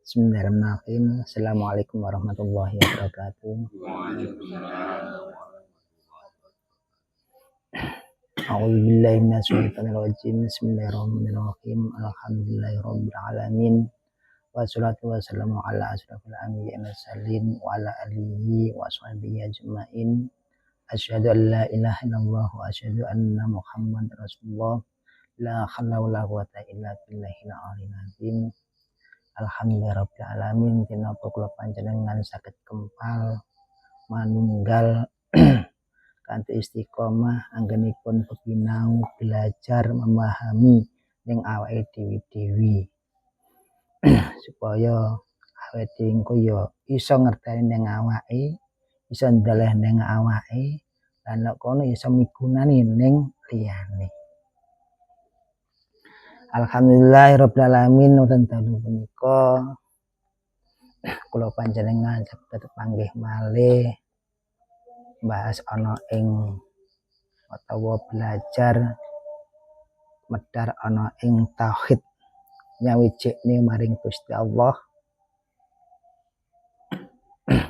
Bismillahirrahmanirrahim. Assalamualaikum warahmatullahi wabarakatuh. A'udzubillahi minasyaitonirrajim. Bismillahirrahmanirrahim. Alhamdulillahirabbil alamin. Wassalatu wassalamu ala asyrofil anbiya'i wal mursalin wa ala alihi wa sahbihi ajmain. Asyhadu an la ilaha illallah wa asyhadu anna Muhammadar Rasulullah. La haula wala quwwata illa billahil aliyyil azim. Alhamdulillahirabbil alamin. Tinapa kula panjenengan saged kempal manunggal kanthi istiqomah anggenipun pepinau belajar memahami ning awake dewi-dewi supaya awake dhewe engko ya iso ngerteni ning awake, iso ndeleh ning awake, lan nek kono iso migunani ning liyane. Alhamdulillahirabbil alamin. Wonten dalu punika kula panjenengan saged panggih malih bahas ana ing utawa belajar medhar ana ing tauhid nyawijine maring Gusti Allah.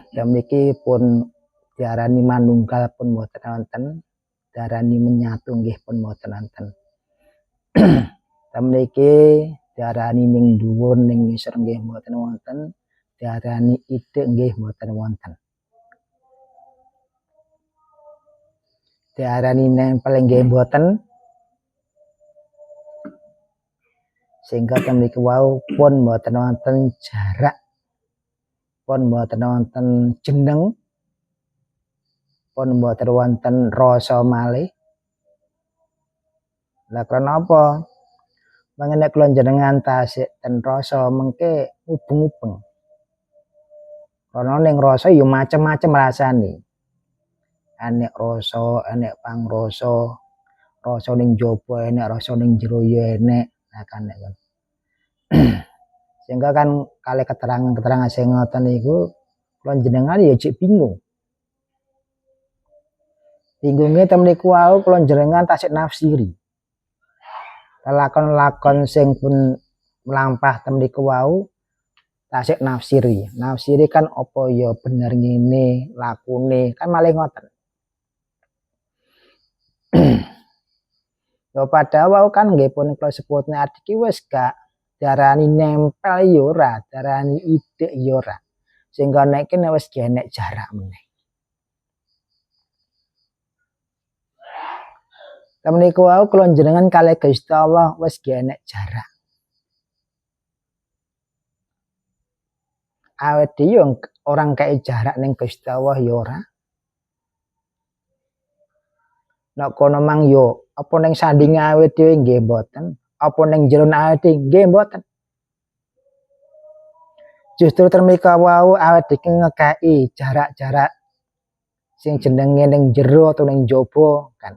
Dan mriki pun diarani manunggal pun boten wonten, diarani menyatu nggih pun boten wonten. Dan mriki diarani ning dhuwur ning ngisor nggih boten wonten, diarani idhek nggih boten wonten. Diarani nempel nggih boten, sehingga mriki wau pun boten wonten jarak, pun boten wonten jeneng, pun boten wonten rasa malih. Lah krana apa? Mangene kula jenengan tasik ten rasa mengke ubeng-ubeng. Krana ning rasa ya macem-macem rasane. Enek rasa, enek pangrasa, rasa ning jaba enek, rasa ning jero ya enek. Nah kan nek sehingga kan kalih keterangan-keterangan sing ngoten niku kula jenengan ya cek bingung. Bingungnya ten niku wau kula jenengan tasik nafsiri. Lakon-lakon sing pun mlampah ten niku wau tasik nafsiri. Nafsiri kan apa ya bener ngene lakune kan malih ngoten. Ya padahal wau kan nggih pun kula sebutne adiki wis gak diarani nempel ya ora, diarani idhek ya ora. Sehingga nek kene wis enek jarak meneh. Temen niku wau kula jenengan kalih Gusti Allah wis enek jarak. Awet dhewe orang kaya jarak ning Gusti Allah ya ora. Nek kono mang yo apa ning sandinge awet dhewe nggih mboten, apa ning jero awet dhewe nggih mboten. Justru termika wau awet dhewe ngekaki jarak-jarak sing jenenge ning jero atau ning jaba kan.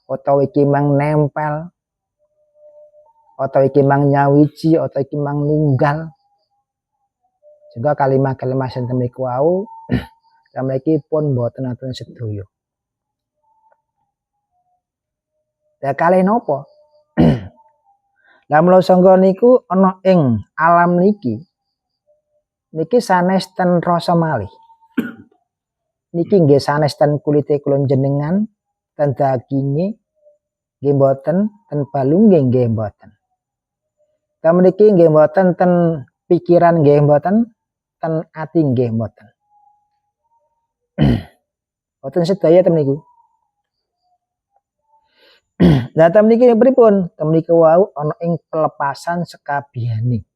Utawa iki mang nempel, utawa iki mang nyawiji, utawa iki mang nunggal. Juga kalimah-kalimah sing temriku wau mriki pun mboten wonten sedaya. Ya kalih napa? Lah mula sangga niku ana ing alam niki sanes ten rasa malih. Niki nggih sanes ten kulite kula jenengan, ten daginge nggih mboten, ten balunge nggih mboten. Ten mriki nggih mboten ten pikiran nggih mboten, ten ati nggih mboten. Mboten sedaya ten niku. Lah ten niki pripun? Ten niki wau ana ing pelepasan sekabehane.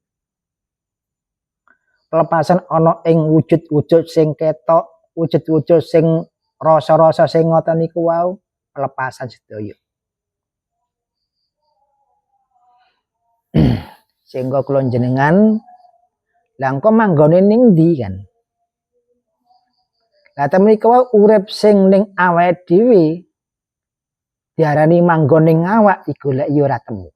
Pelepasan ana ing wujud-wujud sing ketok, wujud-wujud sing rasa-rasa sing ngoten niku wau pelepasan sedaya. Sehingga kula jenengan lah engko manggone ning ndi kan? Lah ten mriki wau urip sing ning awake dhewe diarani manggon ning awak digoleki ora temu.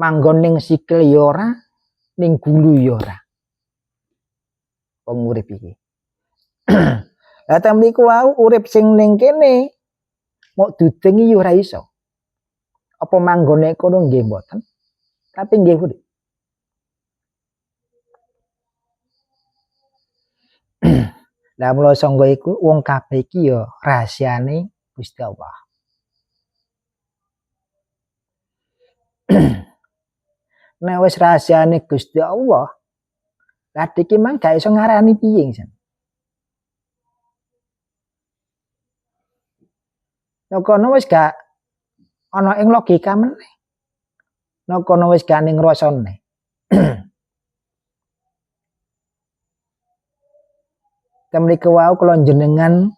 Manggon ning sikil ya ora, ning gulu ya ora. Wong urip iki. Lah ten mriki wau urip sing ning kene mok dudengi ya ora iso. Apa manggone kono nggih mboten? Tapi nggih Budi. Lah mula sangga iku wong kabeh iki ya rahasiane Gusti Allah. Nek wis rahasiane Gusti Allah, lah iki mang gak iso ngarani piye sen. Nek kono wis gak ana ing logika meneh. Nek kono wis gak ning rasane. Temriki wau kula jenengan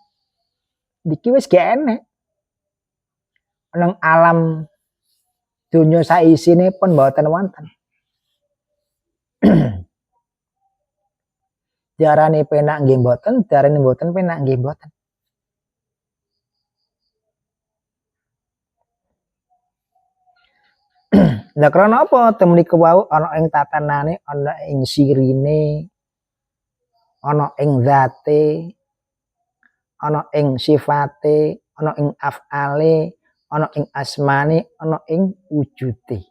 iki wis gak enek. Nang alam donya saisine pun mboten wonten. Diarani penak nggih mboten, diarani mboten penak nggih mboten. Lah krana apa temriki wau ana ing tatanane, ana ing sirine, ana ing zate, ana ing sifate, ana ing af'ale, ana ing asmane, ana ing wujude.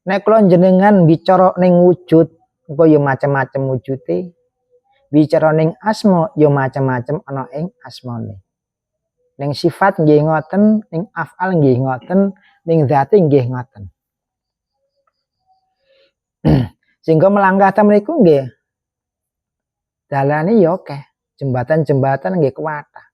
Nek kula jenengan bicara ning wujud, engko ya macam-macam wujude. Bicara ning asma ya macam-macam ana ing asmane. Ning sifat nggih ngoten, ning af'al nggih ngoten, ning zate nggih ngoten. Sehingga melangkah ta mriku nggih dalane ya akeh, jembatan-jembatan nggih kuwatah.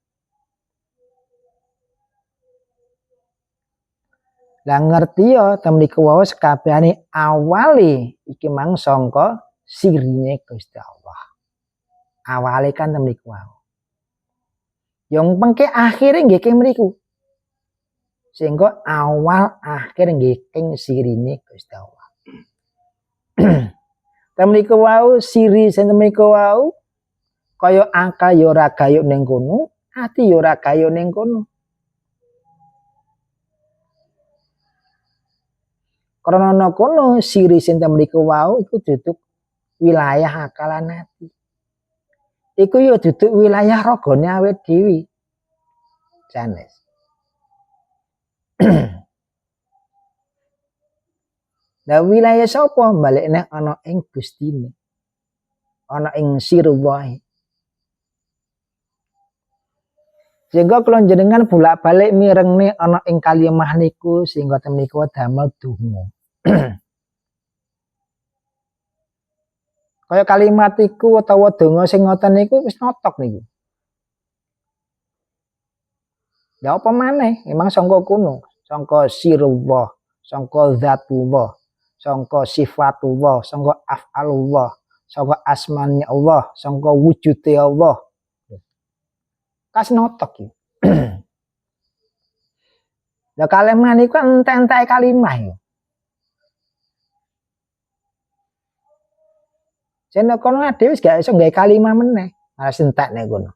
Lah ngerti ya temriki wae sekabehane awale iki mang sangka sirine Gusti Allah. Awale kan temriki wae. Yang pengke akhire nggih keng mriku. Sehingga awal akhir nggih keng sirine Gusti Allah. Temriki wau siri sing temriki wau kaya akal ya ora gayuk ning kono, ati ya ora gayuk ning kono. Karena kono siri sing temriki wau iku duduk wilayah akal lan ati. Iku ya duduk wilayah ragane awake dhewe. Sanes. Lah wilayah sapa? Balekne ana ing Gustine. Ana ing sirullah. Sehingga kula jenengan bolak-balik mirengne ana ing kalimah niku sehingga temriki damel donga. Kaya kalimat iku utawa donga sing ngoten niku wis notok niku. Ya apa maneh? Emang sangka kuno, sangka sirullah, sangka zatullah, sangka sifatullah, sangka af'alullah, sangka asmane Allah, sangka wujude Allah. Kas notok iki. Lah kalimat niku entek-entek kalimah ya. Jane kono dhewe wis gak iso gawe kalimah meneh, malah entek nek kono.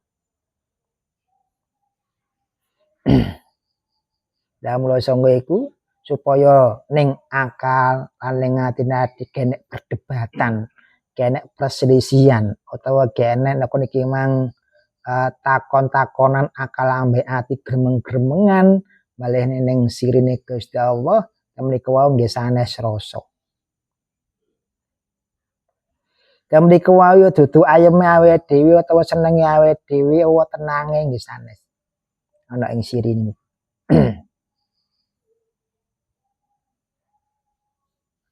Lah mula sangga iku supaya ning akal lan ning ati-ati genek perdebatan, genek perselisihan utawa genek nek niki mang takon-takonan akal ambek ati gremeng-gremengan malih ning sirine Gusti Allah temriki wau nggih sanes rasa. Temriki wau ya dudu ayeme awake dhewe utawa senenge awake dhewe utawa tenange nggih sanes. Ana ing sirine.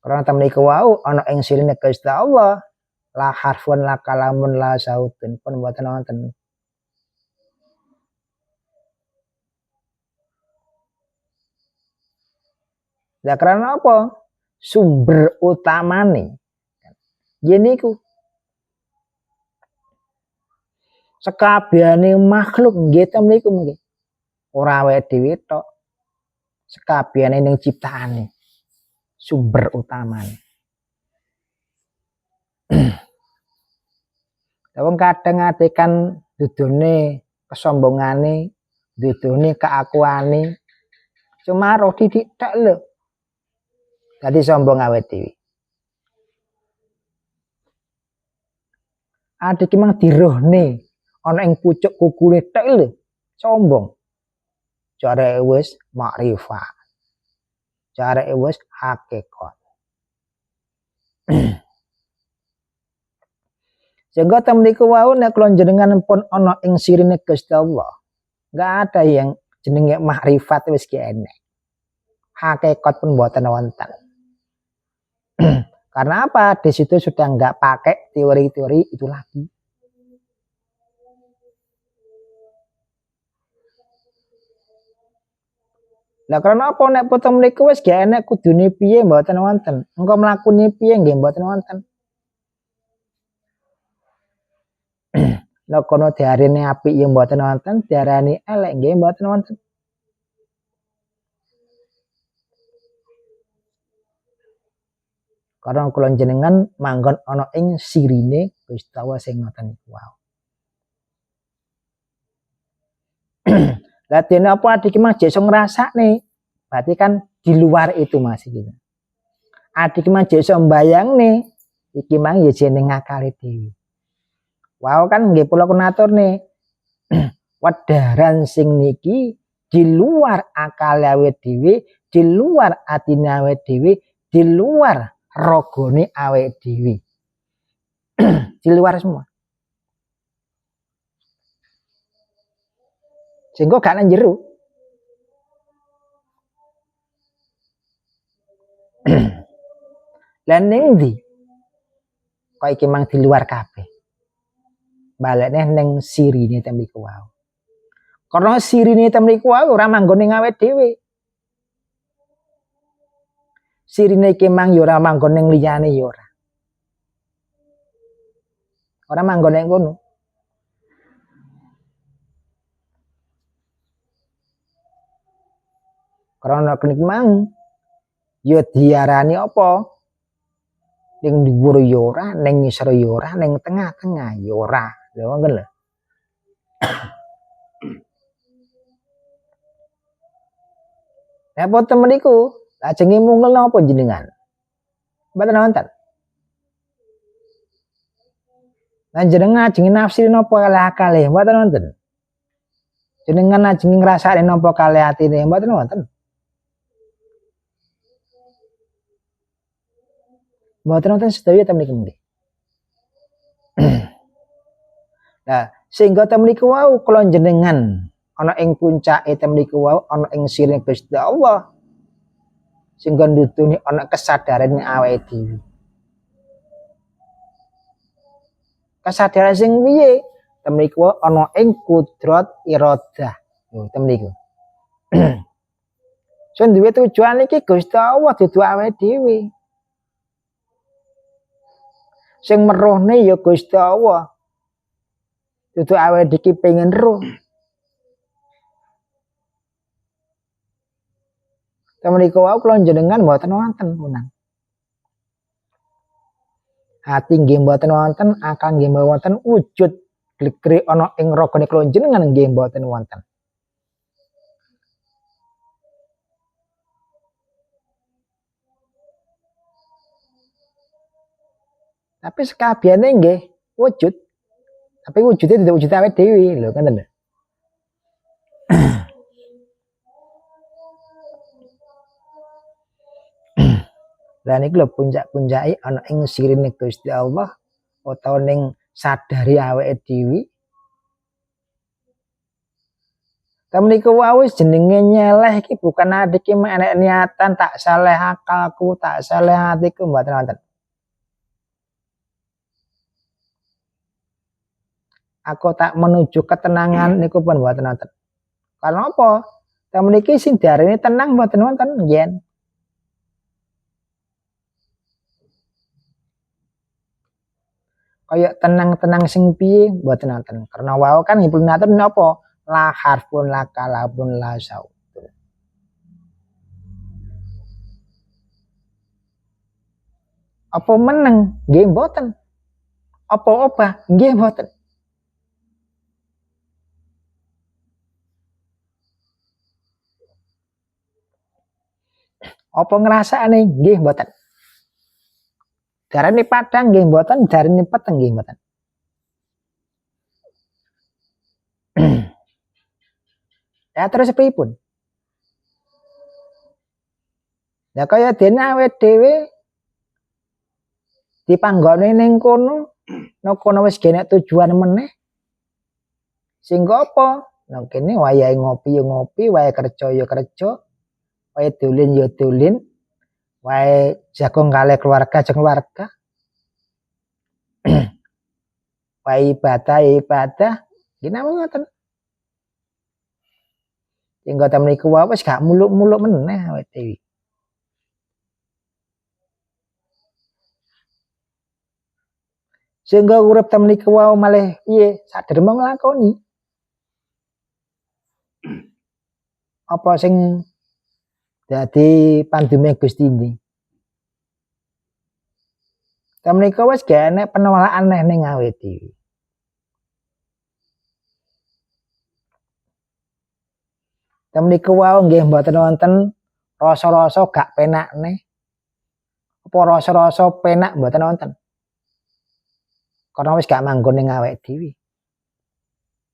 Karena temriki wau ana ing sirine Gusti Allah la harfun la kalamun la sautun pun mboten wonten. Lah karena apa? Sumber utamane yen niku sekabehane makhluk nggih temriku nggih. Ora awake dhewe tok. Sekabehane ning ciptaane. Sumber utamane. Wong kadang ngadekan dudune kesombongane, dudune keakuane. Cuma roh didik tok lho. Dadi sombong awake dhewe. Adik ki mang dirohne ana ing pucuk kukune tok lho, sombong. Jareke wis makrifat. Jareke wis hakikat. Sehingga temriku wau nek kula jenengan pun ana ing sirine Gusti Allah. Enggak ada yang jenenge makrifat wis ki enek. Hakikat pun mboten wonten. Karena apa? Di situ sudah enggak pakai teori-teori itu lagi. Lah karena apa nek foto mriku wis gak enek kudune piye mboten wonten. Engko mlakune piye nggih mboten wonten. Nek kono diarani apik ya mboten wonten, diarani elek nggih mboten wonten. Karena kula jenengan manggon ana ing sirine Gusti Allah sing ngoten niku wae. Lah dene apa adik Mas iso ngrasakne? Berarti kan di luar itu Mas gitu. Adik Mas iso mbayangne iki mang ya jeneng akale dhewe. Wow kan nggih kula kunaturne. Wedaran sing niki di luar akal awake dhewe, di luar atine awake dhewe, di luar ragane awake dhewe. Di luar semua. Sehingga gak nang jero. Lah ning ndi? Kok iki mang di luar kabeh. Balekne ning sirine temriku wae. Karena sirine temriku wae ora manggon ning awake dhewe. Sirine iki mang ya ora manggon ning liyane ya ora. Ora manggon ning kono. Karena kenik mang ya diarani apa? Ning dhuwur ya ora, ning ngisor ya ora, ning tengah-tengah ya ora. Lha ngoten lho. Lah foto meniku, lajenge mungel napa jenengan? Mboten wonten. Lah jenengan ajenge nafsir napa kalih akale? Mboten wonten. Jenengan ajenge ngrasakne napa kalih atine? Mboten wonten. Mboten wonten sedaya ta mriki nggih. Nah, sehingga temriku wau kula jenengan ana ing puncake temriku wau ana ing sirine Gusti Allah. Sehingga nduduni ana kesadaran awake dhewe. Kesadaran sing piye? Temriku ana ing kudrat iradah. Lho, temriku. Sing duwe tujuan iki Gusti Allah dudu awake dhewe. Sing meruhne ya Gusti Allah. Dudu awake dhewe pengen roh. Temriku wae kula jenengan mboten wonten punang. Hati nggih mboten wonten, akal nggih mboten wonten, wujud glegre ana ing ragane kula jenengan nggih mboten wonten. Tapi sekabehane nggih wujud. Tapi wujudnya tidak wujud awake dhewe lho ngoten lho. Lah niki lho puncak-puncake ana ing sirine Gusti Allah utawa ning sadari awake dhewe. Temniku wae jenenge nyeleh iki bukan adik iki enek niatan tak saleh akalku, tak saleh atiku mboten wonten. Aku tak menuju ketenangan niku pun mboten wonten. Karena apa? Temniki sing diarani tenang mboten wonten nggih. Kayak tenang-tenang sing piye mboten wonten. Karena wau kan implementator napa? La harfun la kalabun la saut. Apa meneng? Nggih mboten. Apa obah? Nggih mboten. Apa ngrasakne? Nggih mboten. Darane padang nggih mboten, darane peteng nggih mboten. Ya terus pripun? Ya kaya dene awake dhewe dipanggone ning kono, nang kono wis genek tujuan meneh. Sehingga apa? Nang kene wayahe ngopi ya ngopi, wayahe kerja ya kerja, wayahe dolen ya dolen, wayahe jago kalih keluarga jeung keluarga. Wayahe ibadah ya ibadah. Nggih namung ngoten. Sehingga ta meniku wae wis gak muluk-muluk meneh awake dhewe. Sehingga urip ta meniku wae malih piye sadherem nglakoni apa sing dadi pandume Gusti ini. Ta meniku wis gak enek penolakan neh ning awake dhewe. Ta meniku wae nggih mboten wonten rasa-rasa gak penak neh. Apa rasa-rasa penak mboten wonten. Karena wis gak manggon ning awake dhewe.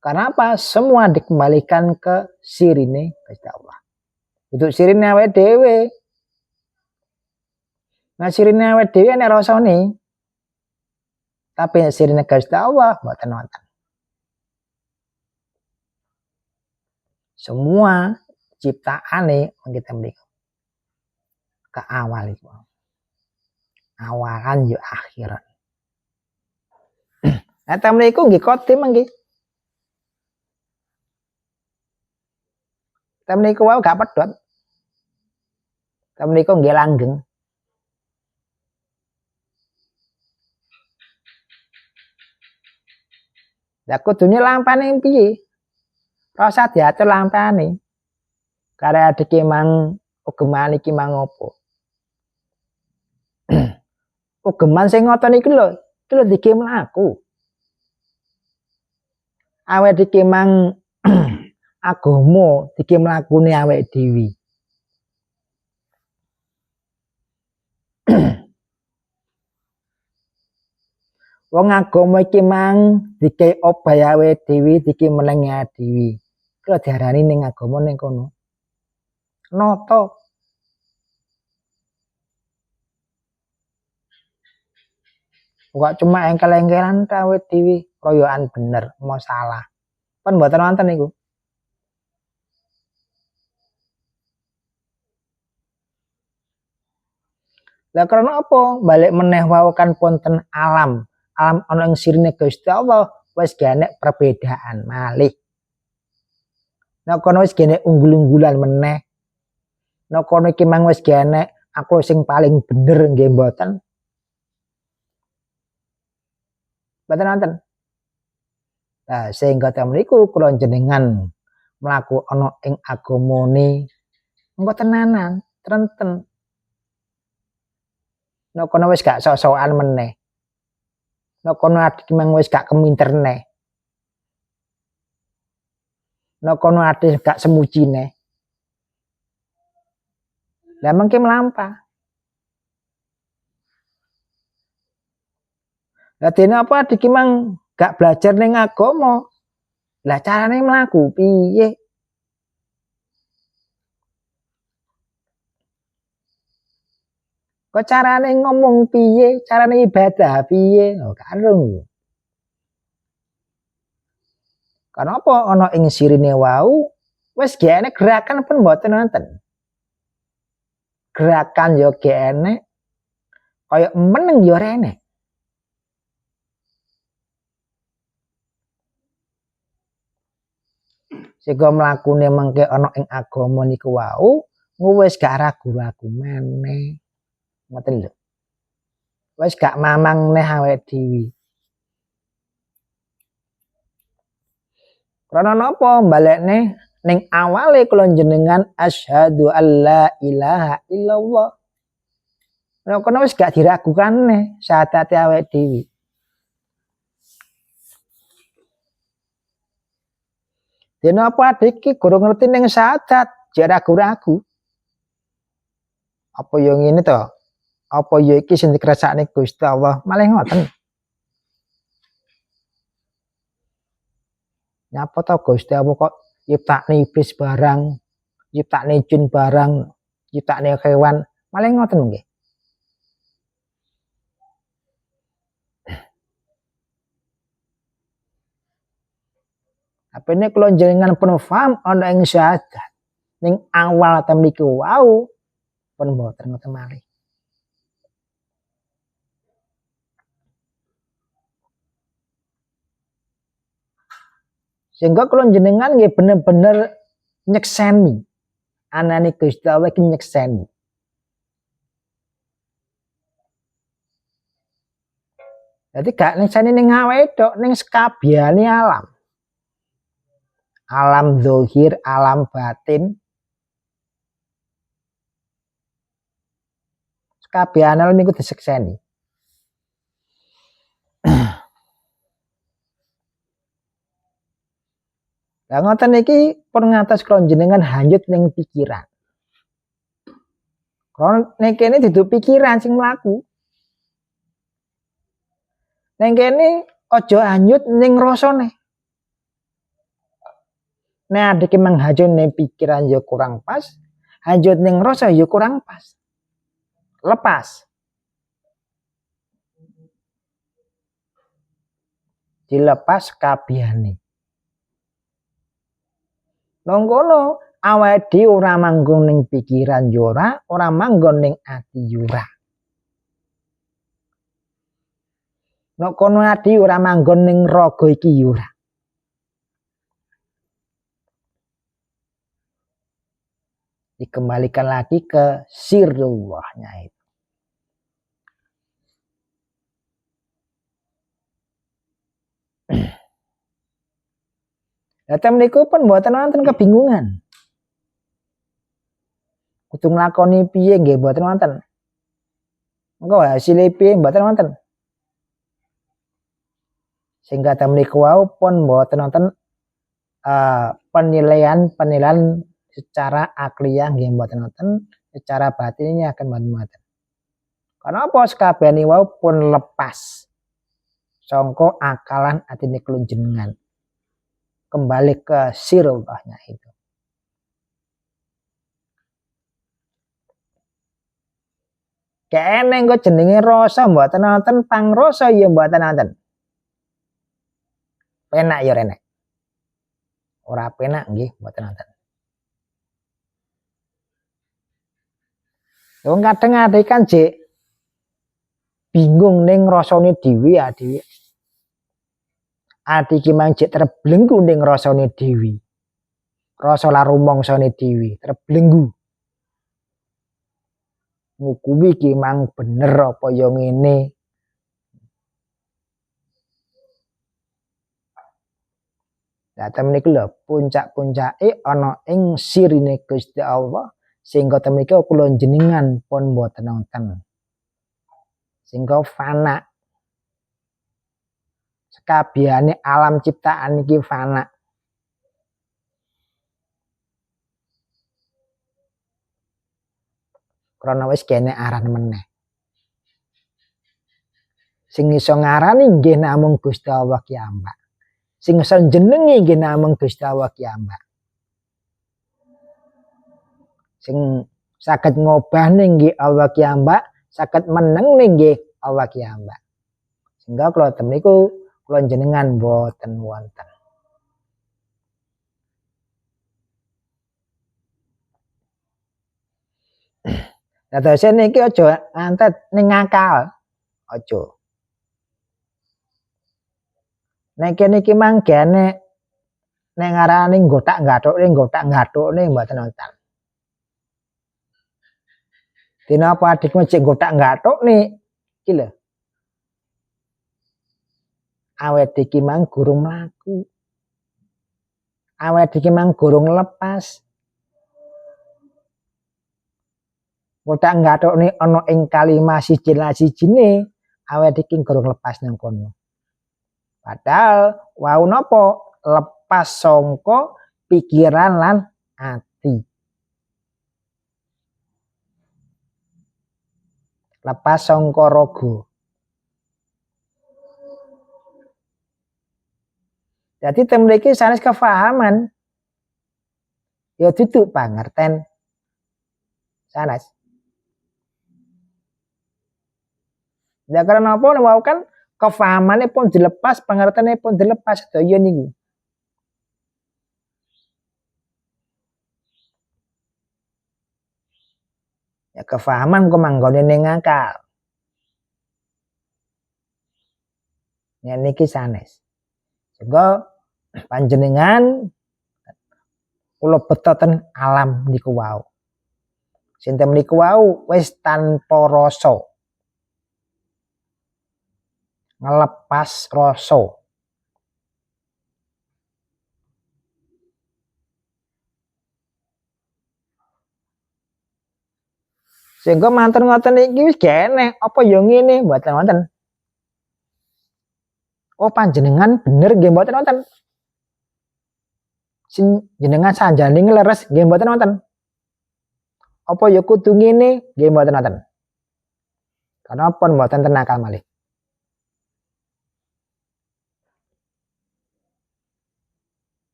Karena apa? Semua dikembalikan ke sirine Gusti Allah. Untuk sirine awake dhewe. Nah sirine awake dhewe nek rasane. Tapi sirine Gusti Allah mboten wonten. Semua ciptaane kita mriki ke awal iku. Awalan yo akhiran. Nah ta mriku nggih kodim nggih. Ta mriku wae gak pedhot. Ta mriku nggih langgeng. Lah kudune lampane piye? Rasa diatur lampane. Kare adike mang ugeman iki mang opo? Ugeman sing ngoten iki lho dike mlaku. Awake dike mang agama dike mlakune awake dhewe. Wong agama iki mang dike obah awake dhewe, dike meneng dhewe. Kok diarani ning agama ning kono. Nata. Kok cuma engkel-engkelan ta awake dhewe, royokan bener, mau salah. Kan mboten wonten niku. Lah karena apa? Balik meneh wau kan ponten alam. Alam ana ing sirine Gusti Allah wis genek perbedaan malih. Nek kono wis genek unggul-unggulan meneh. Nek kono iki mang wis genek aku sing paling bener nggih mboten. Mboten wonten. Nah, sehingga ta mriku kula jenengan mlaku ana ing agamane engko tenanan, trenten. Nek kono wis gak sok-sokan meneh. Nek kono adik mang wis gak keminter neh. Nek kono adik gak semuji neh. Lah mengke mlampah. Lah dene apa adik mang gak belajar ning agama. Lah carane mlaku piye? Kok carane ngomong piye? Carane ibadah piye? Oh, karung. Karena apa ana ing sirine wau wis gene gerakan pun mboten wonten. Gerakan yo gene kaya meneng yo rene. Sehingga mlakune mengke ana ing agama niku wau wis gak ragu-ragu meneh. Ngoten lho. Wis gak mamang neh awake dhewe. Karena napa balekne ning awale kula jenengan asyhadu alla ilaha illallah. Nek kono wis gak diragukan neh syahadate awake dhewe. Dene apa adik iki guru ngerti ning syahadat, jek ragu-ragu. Apa yo ngene to? Apa yo iki sing dikersakne Gusti Allah? Malah ngoten. Nyapa to Gusti Allah kok nyiptakne iblis barang, nyiptakne jin barang, nyiptakne kewan, Malah ngoten nggih. Apa ini kalau jenengan penuh paham ana ing syahadat ning awal temriki wau pun mboten ngoten malih. Sehingga kalau jenengan nggih bener-bener nyekseni anane Gusti Allah iki nyekseni. Jadi gak nyekseni ning awake tok, ning sekabehane alam. Alam zahir, alam batin. Sekabehane alam niku disekseni. Lah ngoten iki pun ngatos kula jenengan hanyut ning pikiran. Kalau ning kene dudu pikiran sing mlaku. Ning kene aja hanyut ning rasane. Nek adike menghanyut ning pikiran ya kurang pas, hanyut ning rasa ya kurang pas. Lepas. Dilepas kabehane. Nongkono awake dhewe ora manggon ning pikiran yo ora manggon ning ati yo ora. Nek kono ati ora manggon ning raga iki yo ora. Dikembalikan lagi ke sirullahnya itu. Lah meniku pun mboten wonten kebingungan. Kudu nglakoni piye nggih mboten wonten. Engko hasile piye mboten wonten. Sehingga meniku wau pun mboten wonten penilaian secara akliyah nggih mboten wonten, secara batinnya akan mboten. Karena apa sakabehane wau pun lepas sangka akalan atine kula jenengan. Kembali ke sirullahnya itu. Kene engko jenenge rasa mboten wonten, pangrasa ya mboten wonten. Penak ya renek. Ora penak nggih mboten wonten. Wong kadang ade kan jek bingung ning rasane dhewe dhewe. Ati ki mang jek terbelenggu ning rasane dhewe. Rasa la rumangsane dhewe terbelenggu. Ngukumi ki mang bener apa ya ngene. Lah temen iki lho puncak-puncake ana ing sirine Gusti Allah sehingga temen iki kula jenengan pun mboten wonten. Sehingga fana. Sekabehane alam ciptaan iki fana. Krana wis kene aran meneh. Sing iso ngarani nggih namung Gusti Allah ki ambak. Sing iso jenengi nggih namung Gusti Allah ki ambak. Sing saged ngobahne nggih Allah ki ambak, saged menengne nggih Allah ki ambak. Sehingga kula temeniku kula jenengan boten wonten. Lah terus niki aja antet ning akal. Aja. Nek kene iki manggane nek ngarani nggotak-gathukne mboten wonten. Dina apa adikmu cek nggotak-gathukne iki lho. Awet iki mang gurung mlaku. Awet iki mang gurung lepas. Nggotak-gathukne ana ing kalimah siji-sijine awet iki gurung lepas nang kono. Padahal wau napa lepas sangka pikiran lan ati. Lepas sangka raga. Jadi temen iki sanes kefahaman. Ya dudu pangerten. Sanes. Ya karena apa wau kan kefahamane pun dilepas, pengertiane pun dilepas sedaya niku. Ya kefahaman kok manggone ning akal. Ya niki sanes. Sehingga panjenengan kula betoten alam niku wau. Sinten niku wau wis tanpa rasa. Ngelepas rasa. Sehingga manten ngoten iki wis geneh, apa ya ngene mboten wonten. Oh panjenengan bener nggih mboten wonten. Jenengan sanjane leres nggih mboten wonten. Apa ya kudu ngene nggih mboten wonten. Karena pun mboten ten akal malih.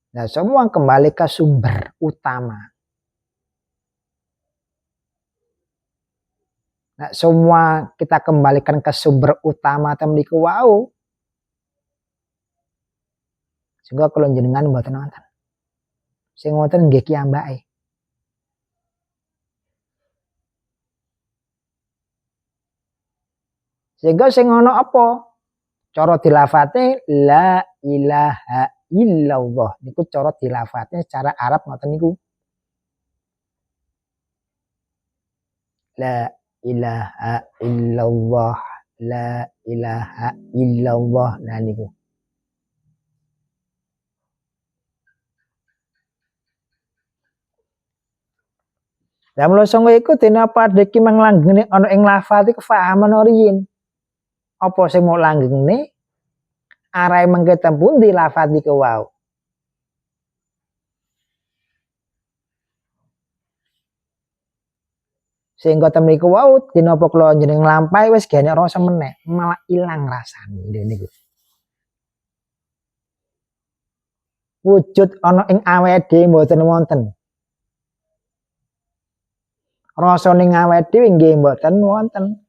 Nah, semua kembali ke sumber utama. Nah, semua kita kembalikan ke sumber utama temniku wau. Sehingga kalau jenengan mboten wonten. Sing wonten nggih kiambake. Sehingga sing ana apa? Cara dilafate la ilaha illallah. Niku cara dilafate secara Arab ngoten niku. La ilaha illallah. La ilaha illallah. Nah niku. Lah mula sanga iku dene padha iki manglanggene ana ing lafal iki kefahaman riyin. Apa sing mau langgenge arahe mengke tempundi lafal iki wau. Sehingga temniku wau dinapa kula jeneng nglampahi wis gene rasa meneh, malah ilang rasane niku. Wujud ana ing awake dhewe mboten wonten. Rasa ning awake dhewe nggih mboten wonten.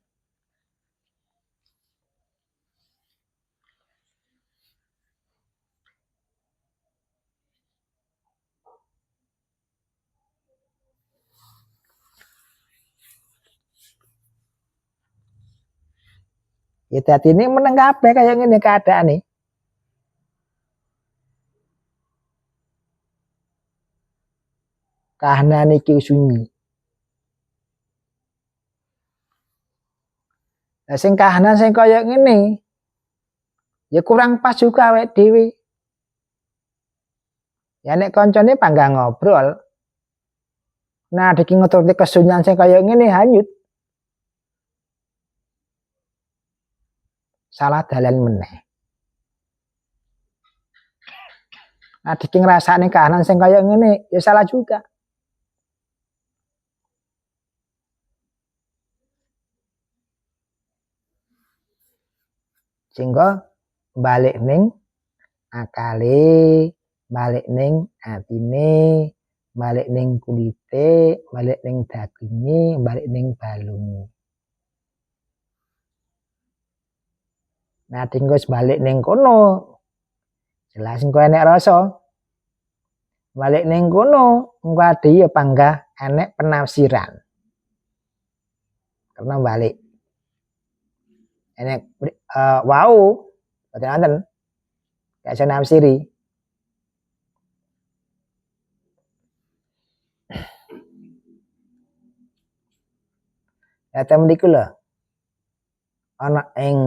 Ya dadine meneng kabeh kaya ngene keadaane. Kahanane iki sunyi. Lah sing kahanan sing kaya ngene ya kurang pas juga awake dhewe. Ya nek kancane panggang ngobrol. Nah, diki ngetuti kesunyian sing kaya ngene hanyut. Salah dalan meneh. Nah, diki ngrasakne kahanan sing kaya ngene ya salah juga. Sehingga balik ning akale, balik ning atine, balik ning kulite, balik ning daginge, balik ning balunge. Nah, tinggal balik ning kono. Jelas engko enek rasa. Balik ning kono, engko ade ya panggah enek penafsiran. Karena balik enek wau boten wonten. Gak iso nafsiri. Ya temen iku lho. Ana ing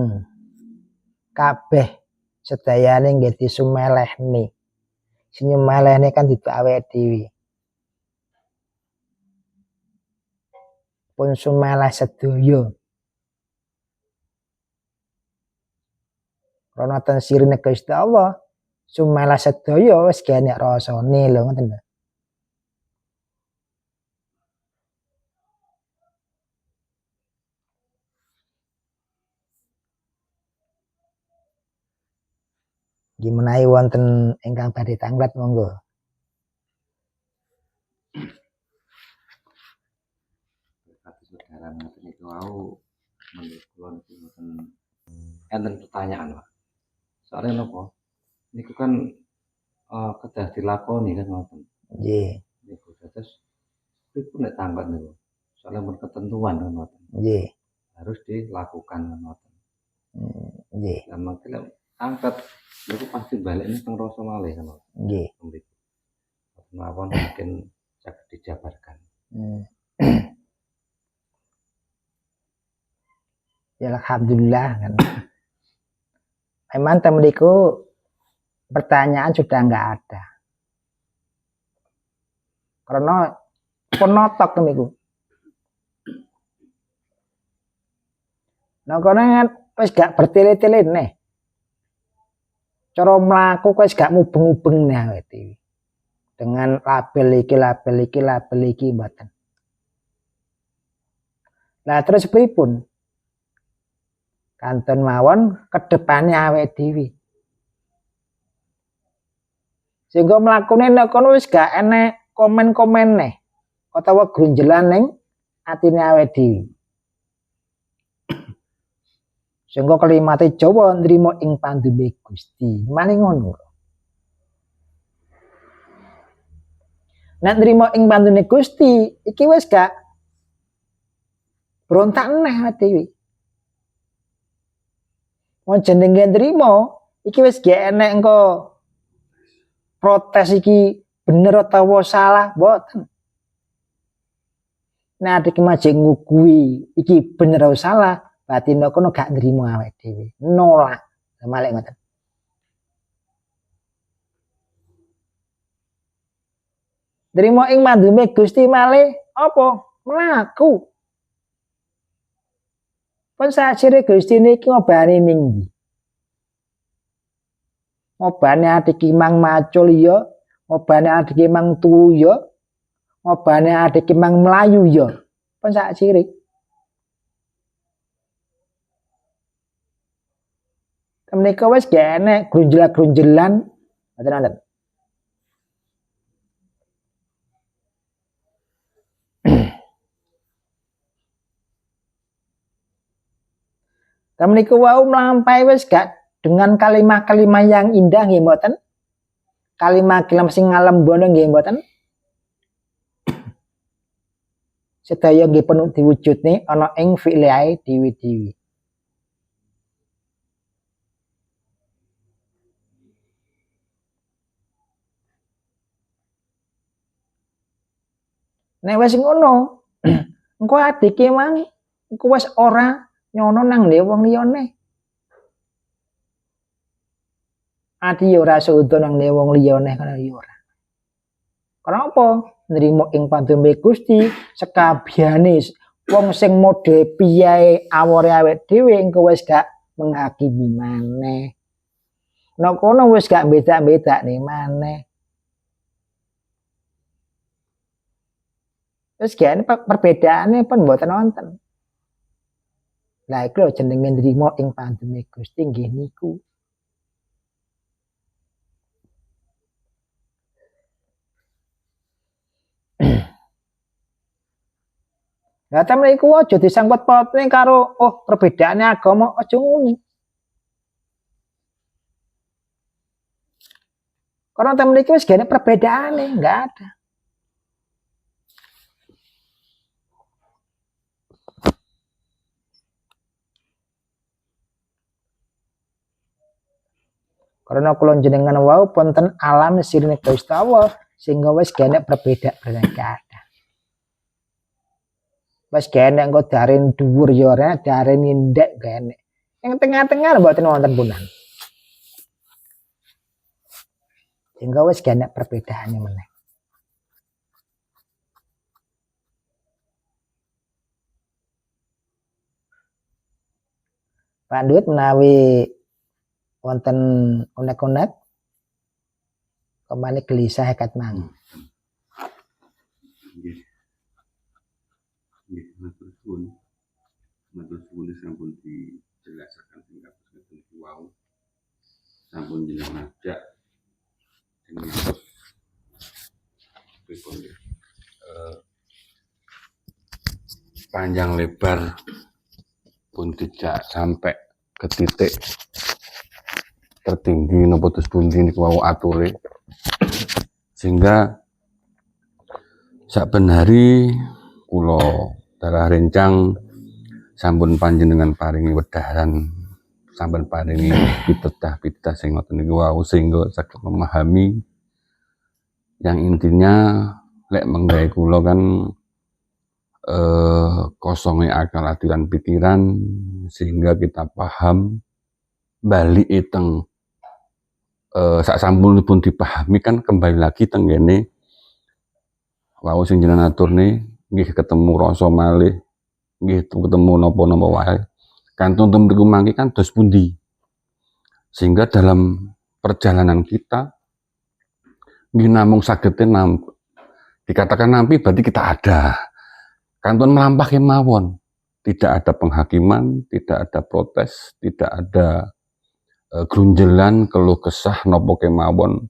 kabeh sedayane nggih disumelehne. Sing nyumelehne kan ditu awake dhewe. Pun sumeleh sedaya. Karena ten sirine Gusti Allah, sumeleh sedaya wis gene rasane lho ngoten lho. Gimenawi wonten ingkang badhe tanglet monggo. dalam ngoten niku wau menurut kula niku mboten enten pertanyaan, Pak. Soalnya napa? Niku kan kedah dilakoni kan ngoten. Nggih. Niku terus pripun nek tanglet niku? Soalnya mun ketentuan kan ngoten. Nggih. Harus dilakukan kan ngoten. Nggih. Lah mangke lek angkat niku pasti balik ning teng rasa malih kan ngoten. Nggih. Mawon mungkin saged dijabarkan. Ya alhamdulillah kan. Memang temeliku pertanyaan sudah enggak ada. Karena penotok temeliku. Nah kono kan wis gak bertele-tele neh. Cara mlaku wis gak mubeng-mubeng neh awake dhewe. Dengan label iki mboten. Lah terus pripun? Kanton mawon kedepane awake dhewe. Sehingga mlakune nek kono wis gak enek komen-komen neh. Utawa grunjelan ning atine awake dhewe. Sehingga kalimate Jawa nrimo ing pandume Gusti. Maling ngono. Nek nrimo ing pandune Gusti, iki wis gak berontak neh awake dhewe. Mau jenenge nrimo, iki wis gak enek engko protes iki bener utawa salah, mboten. Nah adik majeng ngugui iki bener utawa salah, berarti nek kono gak nrimo awake dhewe. Nolak. Malih ngoten. Nrimo ing mandume Gusti malih apa? Mlaku. Pun sajire Gusti niki ngobani ning ndi? Ngobani adik mang macul ya, ngobani adik mang tuwu ya, ngobani adik mang mlayu ya. Pun sajire. Menika wis gak enek grunjel-grunjelan ngoten-ngoten. Menika wau mlampahi wis gak dengan kalimat-kalimat yang indah nggih mboten? Kalimat-kalimat sing ngalembono nggih mboten? Sedaya nggih penuh diwujudne ana ing fi'il ae dewi-dewi. Nek wis ngono, engko adike mang engko wis ora nyono nang wong liyane. Adi ora sudo nang wong liyane kana ya ora. Kenapa? Nrimo ing pandume Gusti sekabehane wong sing modhe piye awore awake dhewe engko wis gak menghakimi maneh. Nek kono wis gak beda-bedane maneh. Terus gene perbedaane pun mboten wonten. Lah iku lho jenenge nrimo ing pandume Gusti nggih niku. Lah temen iku aja disangkut pautne karo perbedaane agama aja ngono. Karena temen iki wis gene perbedaane, enggak ada. Karena kula jenengan wau ponten alam sirine Gusti Allah sehingga wis gene perbedaan ada. Wis gene engko darin dhuwur ya ora, darin ndek gene. Yang tengah-tengah mboten wonten punan. Sehingga wis gene perbedaane meneh. Pandhut menawi wonten unek-unek kemane gelisah hekat mang. Nggih, matur suwun. Matur suwun sampun dijelasaken sing kados ngeten wau. Sampun jenengan ajak dengan pripun panjang lebar pun tidak sampai ke titik tertinggi napa terus pundi niku wau ature, sehingga saben hari kula darah rencang sampun panjenengan paringi wedahan, sampun paringi pitedah-pitedah sing ngoten niku wau, sehingga saged memahami yang intinya lek menggawe kula kan kosongnya akal hati lan pikiran, sehingga kita paham balik teng sak sampunipun dipahami kan kembali lagi teng ngene wau sing jenengan aturne nggih ketemu rasa malih, nggih ketemu napa-napa wae kantun mriku mangke kan dos pundi, sehingga dalam perjalanan kita nggih namung sagete dikatakan nampi berarti kita ada kantun melampah kemawon, tidak ada penghakiman, tidak ada protes, tidak ada grunjelan keluh kesah napa kemawon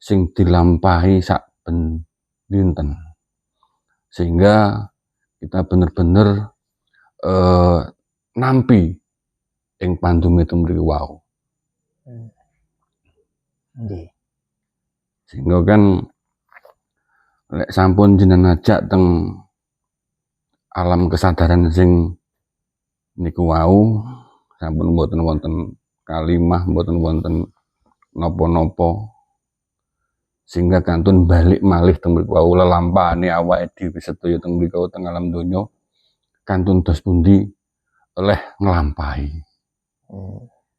sing dilampahi saben dinten, sehingga kita bener-bener nampi ing pandhume mriki wau. Sehingga kan lek sampun jenengan ajak teng alam kesadaran sing niku wau, sampun mboten wonten kalimah, mboten wonten napa-napa, sehingga kantun balik malih teng mriku wau lelampahane awake dhewe sedaya teng mriku teng alam donya kantun dos pundi oleh nglampahi.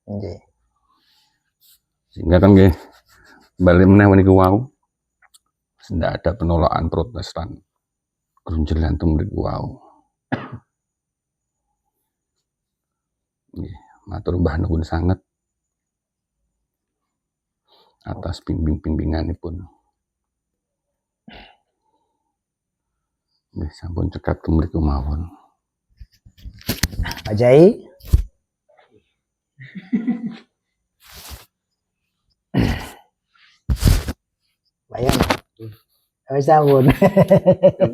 Nggih. Sehingga kan nggih balik meneh niku wau ndak ada penolakan protes lan grunjelan teng mriku wau. Nggih, matur mbah nuwun sanget atas bimbinganipun. Nggih, sampun cekap teng mriku mawon. Pak Jai. Bayang. Wis sampun.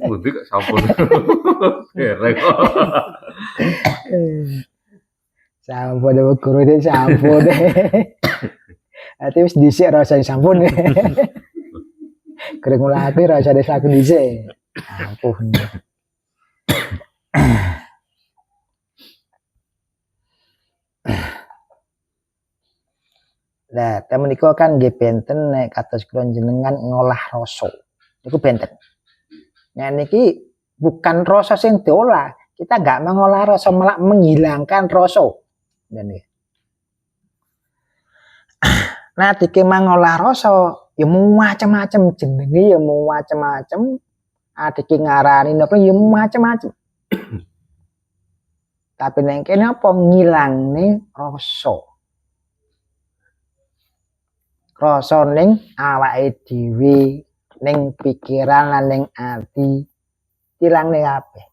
Pundi kok sampun. Derek. Sampun dewe guru iki sampun. Ati wis dhisik rasane sampun. Kreng mulane rasane sampun dhisik. Ampun. Nah, temen niku kan nggih benten nek kados kula jenengan ngolah rasa. Niku benten. Nah niki bukan rasa sing diolah, kita enggak mengolah rasa, malah menghilangkan rasa. Nah, dike mengolah rasa ya macam-macam jenenge, ya macam-macam. Adike ngarani napa ya macam-macam. Tapi nek kene apa ngilangne rasa. Rasa ning awake dhewe, ning pikiran lan ning ati ilangne kabeh.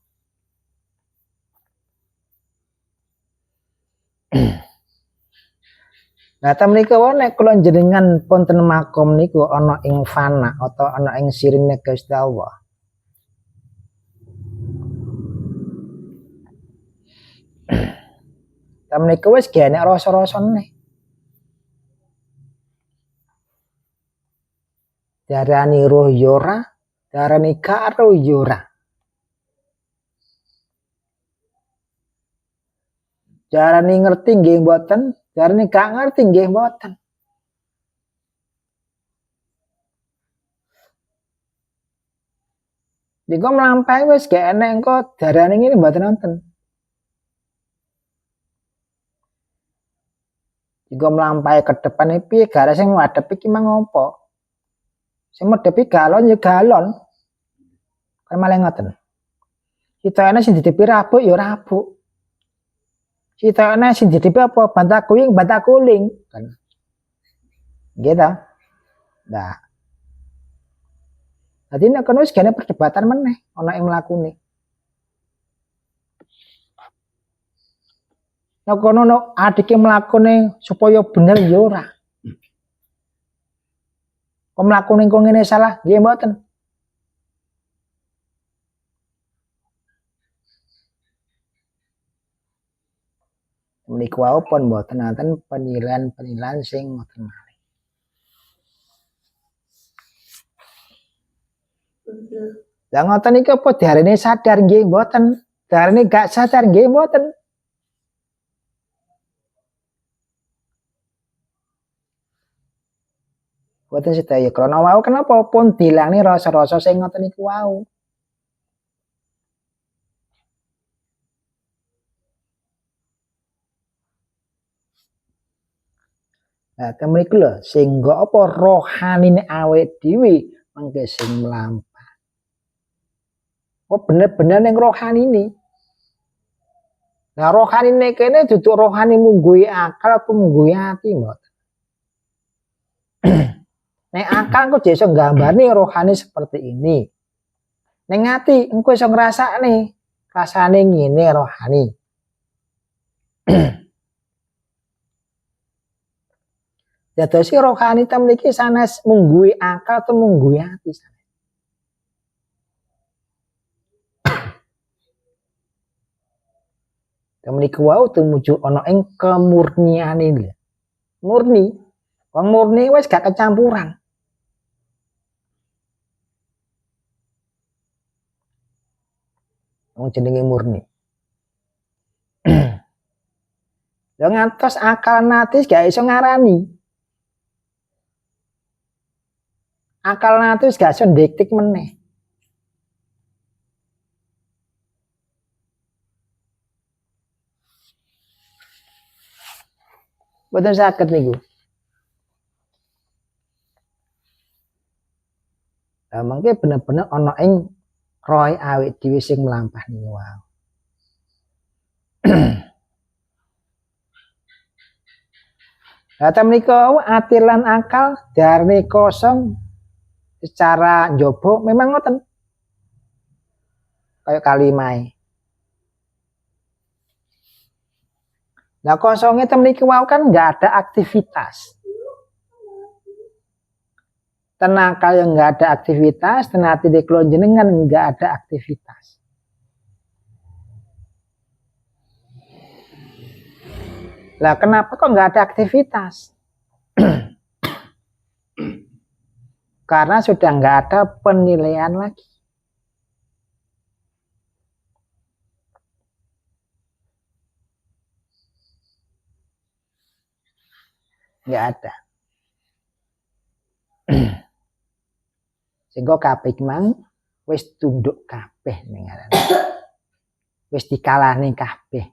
Nah, temen niku nek kula jenengan ponten makom niku ana ing fana atau ana ing sirine Gusti Allah. Temen niku wis gak enek rasa-rasane. Darani roh yora, darani karo yora. Darani ngerti nggih mboten, darani gak ngerti nggih mboten. Dika mlampahi wis gak enek engko darani ngene mboten nonton. Dika mlampahi ke depan piye gara sing madhep iki mang apa? Sing medhepi galon ya galon. Kan malah ngoten. Citane sing didepi rabuk ya rabuk. Citane sing didepi apa? Bantak kuing, bantak kuling. Kan. Gitu. Nah. Dadi nek kono wis gene perdebatan meneh ana ing mlakune. Nek kono adike mlakune supaya bener ya ora. Kok mlakune kok ngene salah, nggih mboten. niku wau pun mboten wonten penilaian sing ngoten malih. Lah ngoten niki apa diarani sadar nggih mboten, diarani gak sadar nggih mboten. Mboten sedaya krana wau kenapa pun dilangi rasa-rasa sing ngoten niku wau. Nah, temen iku lho sehingga apa rohanine awake dhewe mangke sing mlampah. Oh bener-bener ning rohanine. Nah rohanine kene duduk rohani mungguhi akal apa mungguhi ati mboten. Nek akal kok iso nggambani rohani seperti ini. Ning ati engko iso ngrasakne rasane ngene rohani. Dadosi rohani temen iki sanes mungguhi akal atau mungguhi ati. Temen iki wau tumuju ana ing kemurniane lho. Murni. Wong murni wis gak kecampuran. Wong jenenge murni. Lah ngantos akal natis gak iso ngarani. Akal natis gak iso ndektik meneh. Boten saged niku. Lah mangke bener-bener ana ing roh awake dhewe sing mlampah niku wae. Lah menika ati lan akal diarani kosong secara njaba memang ngoten. Kayak kalimahe. Lah kosongnya temen iki wau kan enggak ada aktivitas. Tenakal yang enggak ada aktivitas, tenati di kula jenengan enggak ada aktivitas. Lah kenapa kok enggak ada aktivitas? Karena sudah enggak ada penilaian lagi. Enggak ada. Sehingga kabeh mang wis tunduk kabeh ning ngaran. Wis dikalahne kabeh.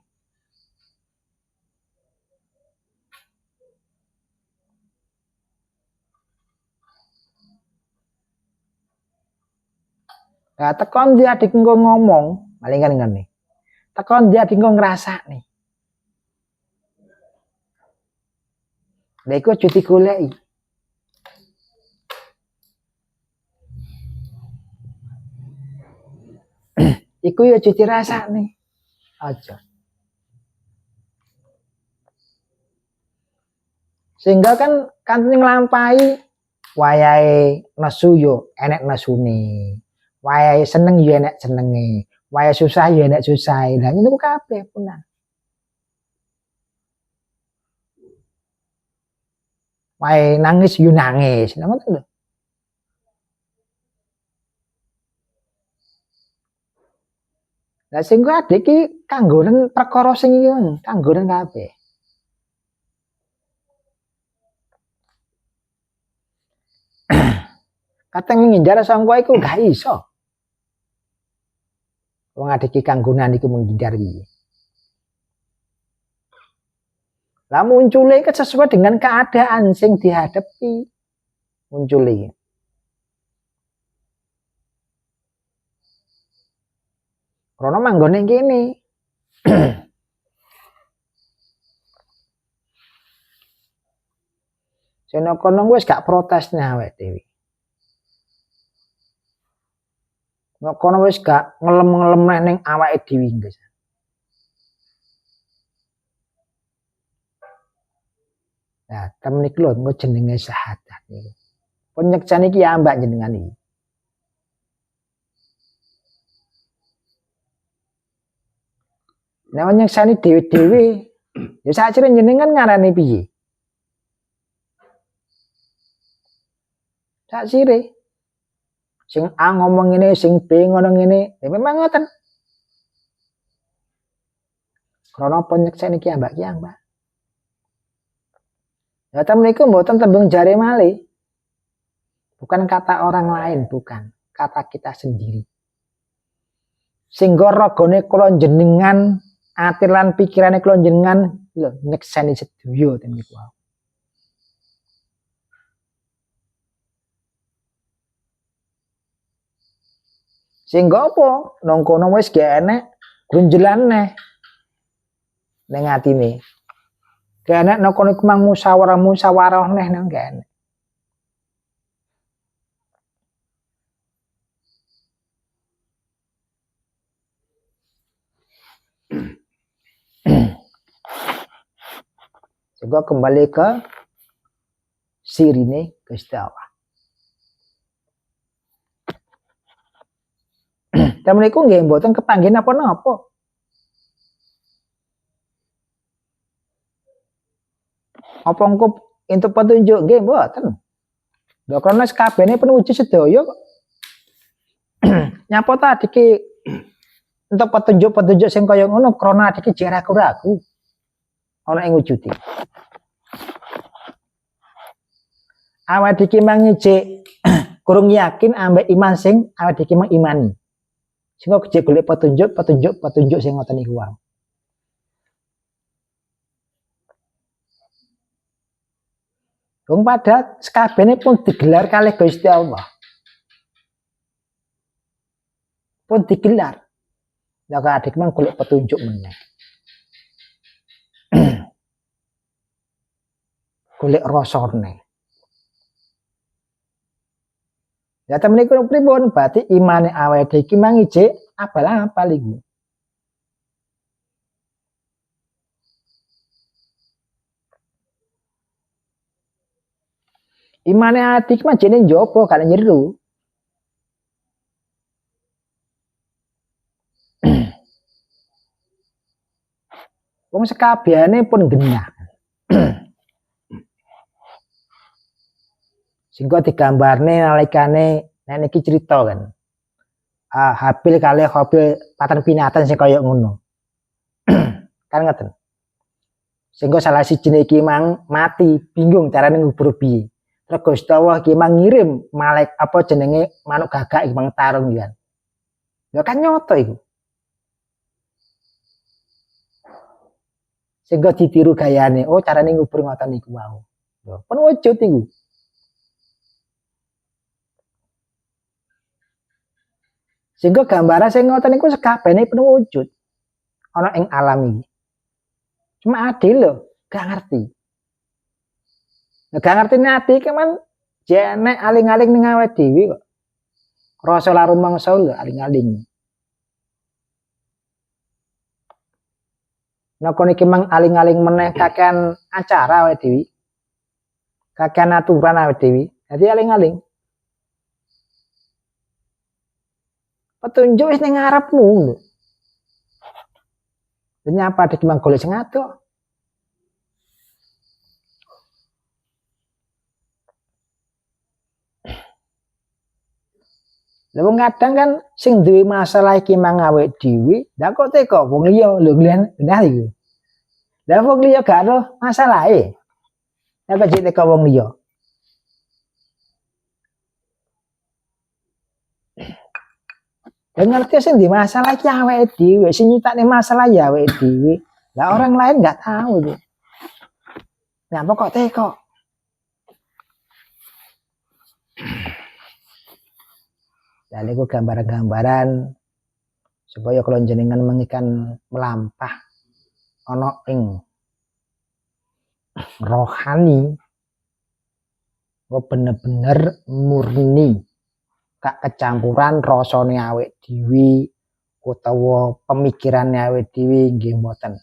Lah tekon dia adik engko ngomong, malingan ngene. Tekon dia adik engko ngrasakne. Lha iku aja digoleki. Iku ya aja dirasakne. Aja. Sehingga kan nglampahi wayahe nesu yo enek nesune. Wayahe seneng yo enek senenge. Wayahe susah yo enek susahe. Lah niku kabeh punan. Wayahe nangis yo nangis. Lah ngoten lho. Lah sing kuwi adik iki kanggonen perkara sing iki kanggonen kabeh. Kateng menghindar sangka iku gak iso. Wong adik iki kanggonan iku menghindar piye. Lah muncule itu sesuai dengan keadaan sing dihadapi. Muncule. Karena manggone kene. Seno kono wis gak protesne awake dhewe. Nek kono wis gak ngelem-ngelem ning awake dhewe guys. Nah, temen iki lho engko jenenge syahadat niku. Penyeksan iki ya mbak jenengan iki. Nah nyeksani dhewe-dhewe Ya sakjane jenengan ngarani piye? Sakjane sing A ngomong ngene, sing B ngono ngene, ya memang ngoten. Krana penyeksen iki ambak. Ya niku mboten tembung jare malih. Bukan kata orang lain, bukan. Kata kita sendiri. Sehingga ragane kula jenengan, ati lan pikirane kula jenengan lho nyekseni sedaya ten niku. Sehingga apa? Nang kono wis gak enek gunjelan neh ning atine. Gak enek nang kono iku mang musyawarah neh nang gak enek. Juga kembali ke sirine Gusti Allah. Temen niku nggih mboten kepanggih napa-napa. Apa engko entuk petunjuk nggih mboten. Lha karena sakabehane penuju sedaya kok. Nyapa ta adike entuk petunjuk-petunjuk sing kaya ngono krana adike jek ragu-ragu. Ana ing wujude. Awak iki mang ngijik kurang yakin ambek iman sing awak iki mang imani. Sehingga jek golek petunjuk sing ngoten niku wae. Wong padha sakabehane pun digelar kalih Gusti Allah. Pun digelar. Ya adik mang golek petunjuk meneh. Golek rasane. Ya temen niku pripun? Berarti imane awake iki mang ijik apal-apal iku. Imane adik mah jene njaba gak njero. Wong sekabehane pun genah. Sehingga digambarne nalikane nek niki cerita kan. Habil kalih Qabil paten pinatan sing kaya ngono. Kan ngoten. Sehingga salah sijine iki mang mati, bingung carane ngubur piye. Terus Gusti Allah iki mang ngirim apa jenenge manuk gagak iki mang tarung ya. Ya kan nyoto iku. Sehingga ditiru gayane, oh carane ngubur ngoten niku mau. Lho, pun wujud iku. Sehingga gambaran sing ngoten niku sakabehane penuh wujud. Ana ing alam iki. Cuma adil lho, gak ngerti. Gak ngerti ati keman jenek aling-aling ning awake dhewe kok. Rasa laru mangsa lho aling-aling. Nek niki mang aling-aling meneh kakean acara awake dhewe. Kakean aturan awake dhewe. Dadi aling-aling. Petunjuk wis ning ngarepmu lho. Nyapa dik mang golek sing adoh. Lha wong kadang kan sing duwe masalah iki mang awake dhewe, lha kok teko wong liya lho genah iku. Lah wong liya gak ada masalahe. Lah kok teko wong liya. Lah ngerti sing di masalah iki awake dhewe, sing nyutakne masalah ya awake dhewe. Lah orang lain enggak tahu itu. Nah, kok teko? Dan itu gambaran-gambaran supaya kalau jenengan mengikan melampah ana ing rohani bener-bener murni gak kecampuran rasane awake dhewe utawa pemikirane awake dhewe nggih mboten.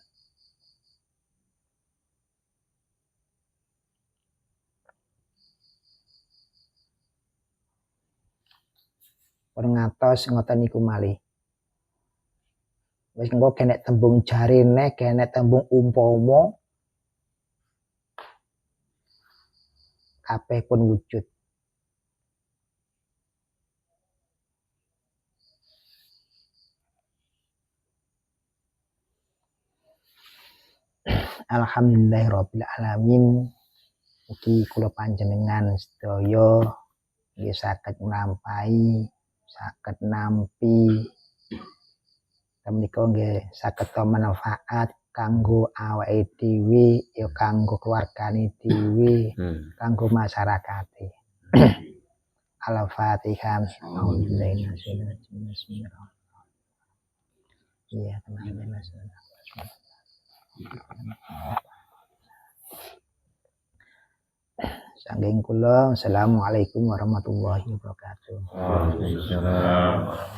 Pun ngatos ngoten niku malih. Wis engko kene tembung jarine, kene tembung umpama kabeh pun wujud. Alhamdulillahirabbil alamin. Mugi kula panjenengan sedaya nggih saged nglampahi, saged nampi menika nggih saged manfaat kanggo awake dhewe, ya kanggo keluargane dhewe, kanggo masyarakate. Al-Fatihah. Auzubillahi minasyaitonir rajim. Bismillahirrahmanirrahim. Iya, teman-teman. Saking kula, assalamualaikum warahmatullahi wabarakatuh. Waalaikumsalam.